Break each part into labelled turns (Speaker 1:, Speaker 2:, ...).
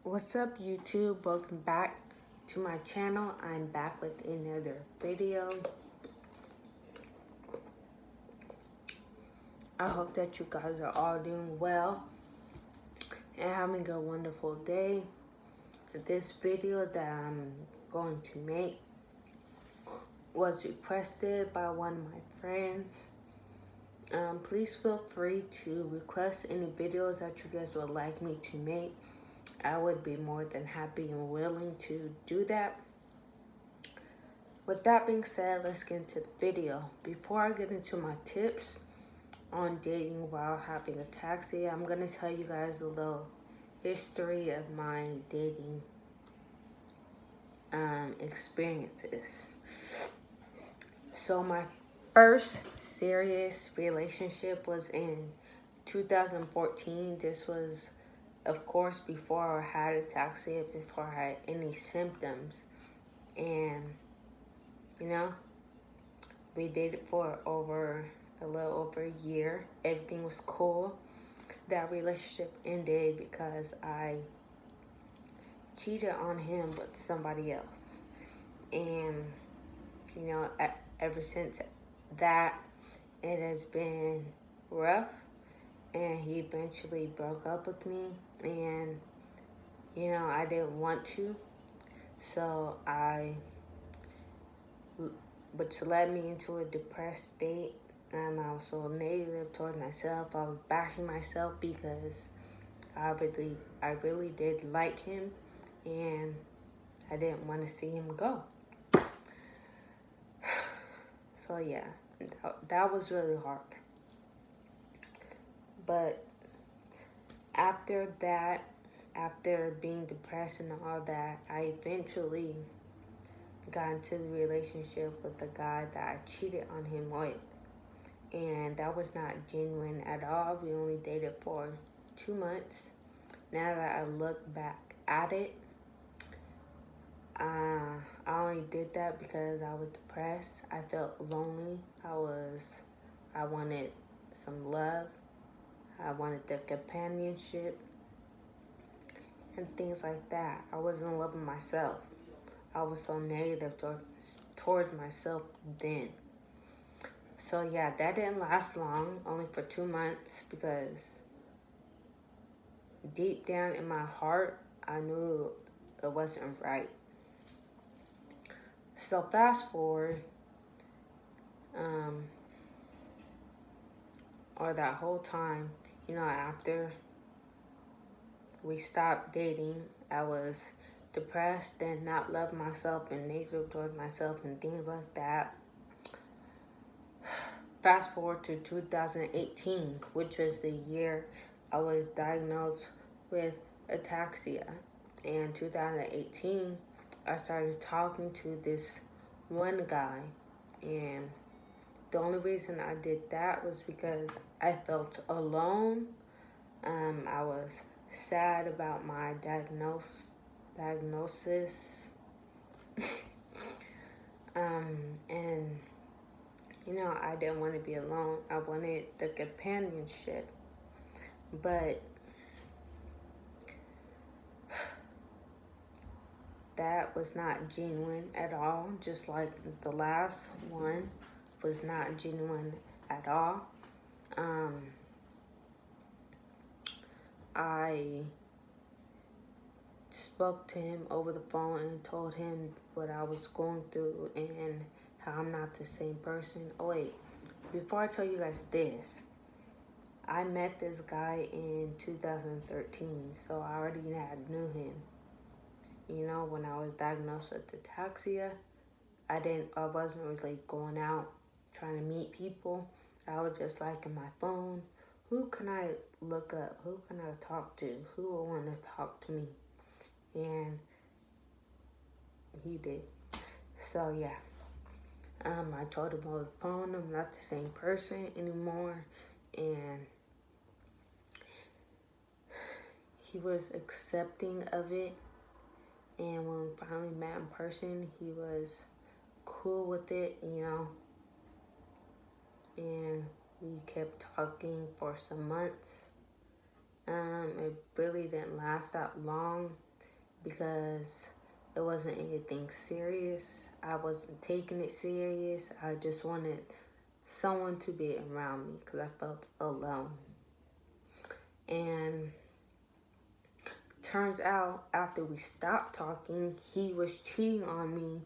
Speaker 1: What's up, YouTube? Welcome back to my channel. I'm back with another video. I hope that you guys are all doing well and having a wonderful day. This video that I'm going to make was requested by one of my friends. Please feel free to request any videos that you guys would like me to make. I would be more than happy and willing to do that. With that being said, let's get into the video. Before I get into my tips on dating while having a taxi, I'm going to tell you guys a little history of my dating experiences. So my first serious relationship was in 2014. This was, of course, before I had a taxi, before I had any symptoms. And, we dated for a little over a year. Everything was cool. That relationship ended because I cheated on him with somebody else. And, ever since that, it has been rough. And he eventually broke up with me. And, I didn't want to. So which led me into a depressed state. I was so negative toward myself. I was bashing myself because I really did like him, and I didn't want to see him go. So yeah, that was really hard. But after that, after being depressed and all that, I eventually got into the relationship with the guy that I cheated on him with. And that was not genuine at all. We only dated for 2 months. Now that I look back at it, I only did that because I was depressed. I felt lonely. I wanted some love. I wanted the companionship and things like that. I wasn't loving myself. I was so negative towards myself then. So yeah, that didn't last long, only for 2 months, because deep down in my heart, I knew it wasn't right. So fast forward, or that whole time, after we stopped dating, I was depressed and not loving myself and negative towards myself and things like that. Fast forward to 2018, which was the year I was diagnosed with ataxia. And 2018, I started talking to this one guy. And the only reason I did that was because I felt alone. I was sad about my diagnosis. And I didn't want to be alone. I wanted the companionship. But that was not genuine at all, just like the last one was not genuine at all. I spoke to him over the phone and told him what I was going through and how I'm not the same person. Oh wait, before I tell you guys this, I met this guy in 2013, so I already knew him. When I was diagnosed with ataxia, I wasn't really going out trying to meet people. I was just like in my phone, who can I look up? Who can I talk to? Who will want to talk to me? And he did. So yeah. I told him over the phone I'm not the same person anymore, and he was accepting of it. And when we finally met in person, he was cool with it, and we kept talking for some months. It really didn't last that long. because it wasn't anything serious. I wasn't taking it serious. I just wanted someone to be around me because I felt alone. And turns out after we stopped talking, he was cheating on me.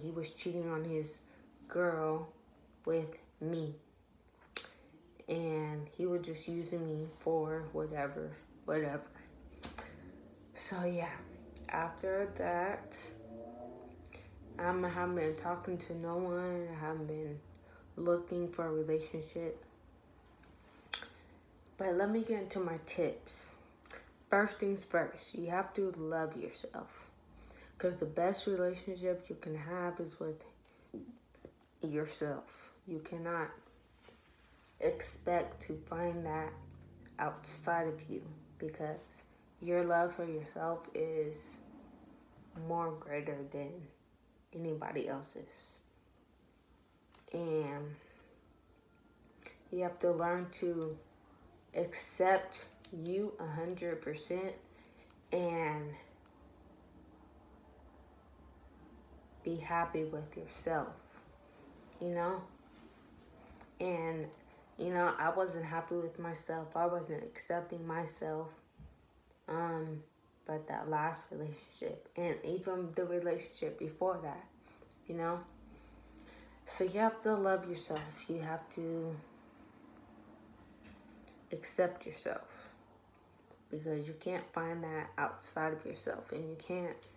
Speaker 1: He was cheating on his girl with me. And he was just using me for whatever. So yeah, after that, I haven't been talking to no one. I haven't been looking for a relationship. But let me get into my tips. First things first, you have to love yourself. Because the best relationship you can have is with yourself. You cannot expect to find that outside of you, because your love for yourself is more greater than anybody else's. And you have to learn to accept you 100% and be happy with yourself, you know? And, I wasn't happy with myself. I wasn't accepting myself. But that last relationship, and even the relationship before that, So you have to love yourself. You have to accept yourself, because you can't find that outside of yourself, and you can't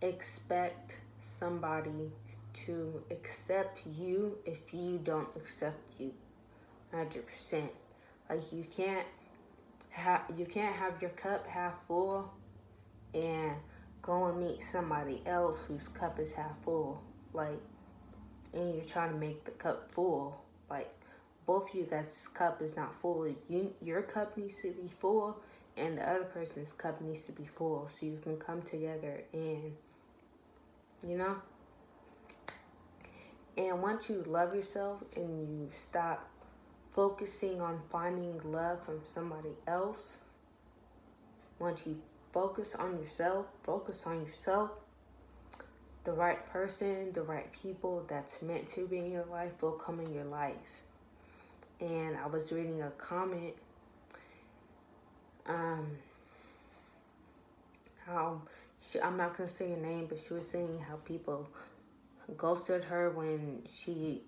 Speaker 1: expect somebody to accept you if you don't accept you 100%. Like you can't have your cup half full and go and meet somebody else whose cup is half full, and you're trying to make the cup full. Like, both of you guys' cup is not full. Your cup needs to be full, and the other person's cup needs to be full, so you can come together and, And once you love yourself and you stop focusing on finding love from somebody else, once you focus on yourself, the right person, the right people that's meant to be in your life will come in your life. And I was reading a comment, I'm not going to say her name, but she was saying how people ghosted her when she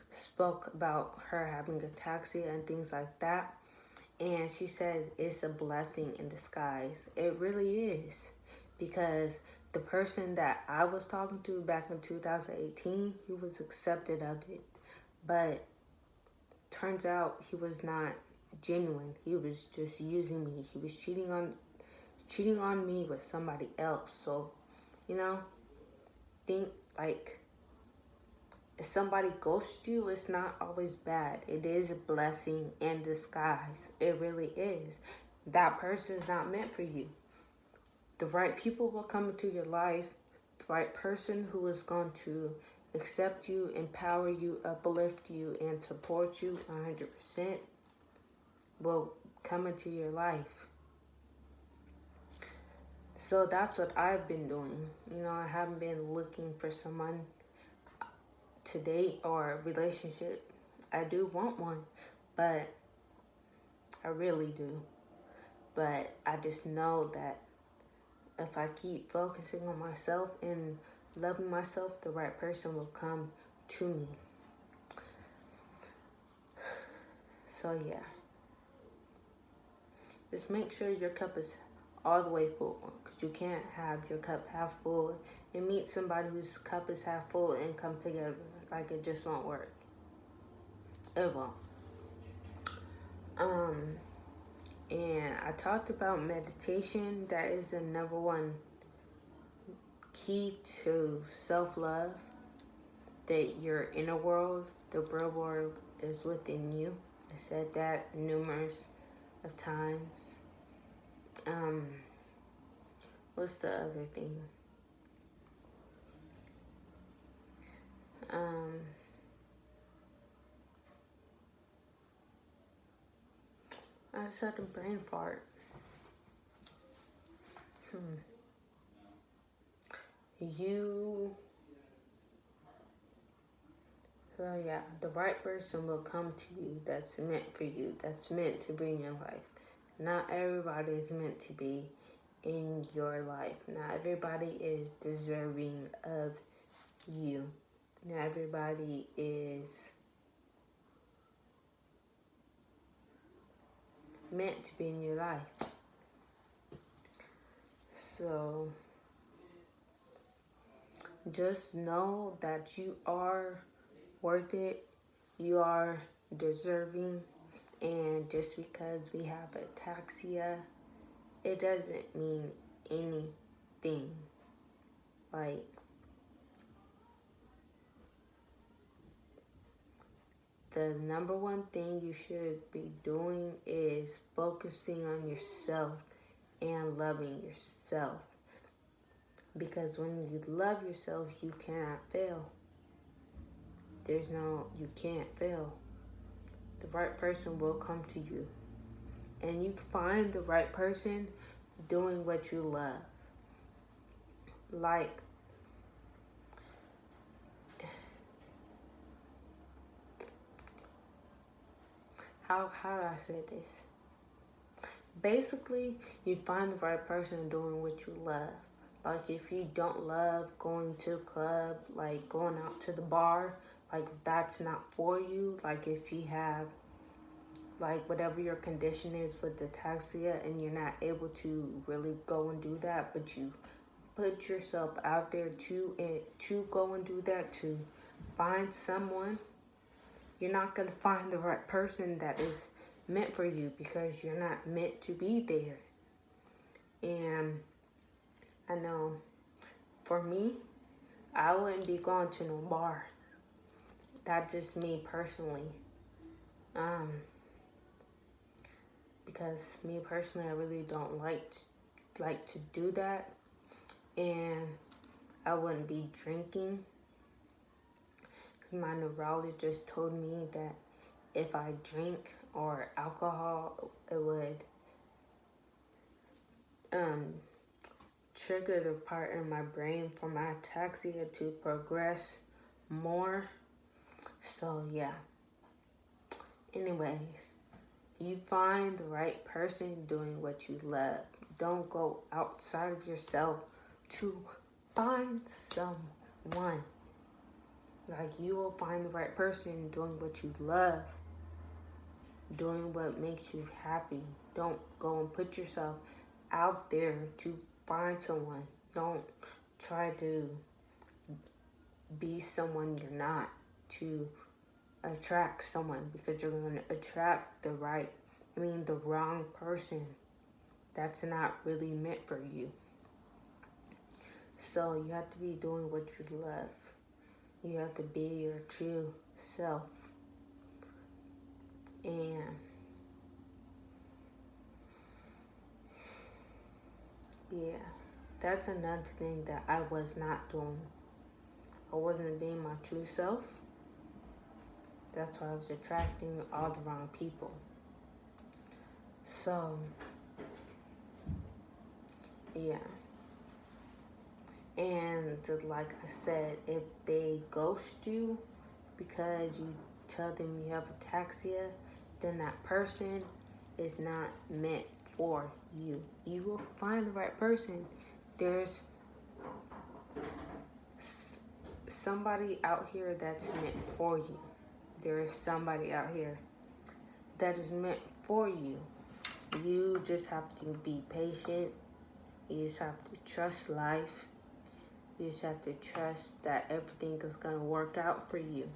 Speaker 1: spoke about her having ataxia and things like that. And she said it's a blessing in disguise. It really is. Because the person that I was talking to back in 2018, he was accepted of it. But turns out he was not genuine. He was just using me. He was cheating on me with somebody else. So, think like, if somebody ghosts you, it's not always bad. It is a blessing in disguise. It really is. That person's not meant for you. The right people will come into your life. The right person who is going to accept you, empower you, uplift you, and support you 100% will come into your life. So that's what I've been doing. I haven't been looking for someone to date or a relationship. I do want one, but I really do. But I just know that if I keep focusing on myself and loving myself, the right person will come to me. So yeah. Just make sure your cup is all the way full, because you can't have your cup half full and meet somebody whose cup is half full and come together. Like, it just won't work. It won't. And I talked about meditation. That is the number one key to self-love. That your inner world, the real world, is within you. I said that numerous of times. What's the other thing? I just had a brain fart. So yeah, the right person will come to you that's meant for you, that's meant to be in your life. Not everybody is meant to be in your life. Not everybody is deserving of you. Not everybody is meant to be in your life. So just know that you are worth it. You are deserving. And just because we have ataxia, it doesn't mean anything. Like, the number one thing you should be doing is focusing on yourself and loving yourself. Because when you love yourself, you cannot fail. You can't fail. The right person will come to you. And you find the right person doing what you love. Like, how do I say this? Basically, you find the right person doing what you love. Like, if you don't love going to a club, like going out to the bar, like that's not for you. Like, if you have, like, whatever your condition is with ataxia and you're not able to really go and do that, but you put yourself out there to go and do that, to find someone, you're not going to find the right person that is meant for you because you're not meant to be there. And I know for me, I wouldn't be going to no bar. That's just me personally. Because me personally, I really don't like to do that. And I wouldn't be drinking. My neurologist told me that if I drink or alcohol, it would trigger the part in my brain for my ataxia to progress more. So yeah. Anyways, you find the right person doing what you love. Don't go outside of yourself to find someone. Like, you will find the right person doing what you love, doing what makes you happy. Don't go and put yourself out there to find someone. Don't try to be someone you're not to attract someone, because you're going to attract the wrong person that's not really meant for you. So you have to be doing what you love. You have to be your true self. And yeah, that's another thing that I was not doing. I wasn't being my true self. That's why I was attracting all the wrong people. So, yeah. And like I said, if they ghost you because you tell them you have ataxia, then that person is not meant for you. You will find the right person. There's somebody out here that's meant for you. There is somebody out here that is meant for you. You just have to be patient. You just have to trust life. You just have to trust that everything is going to work out for you.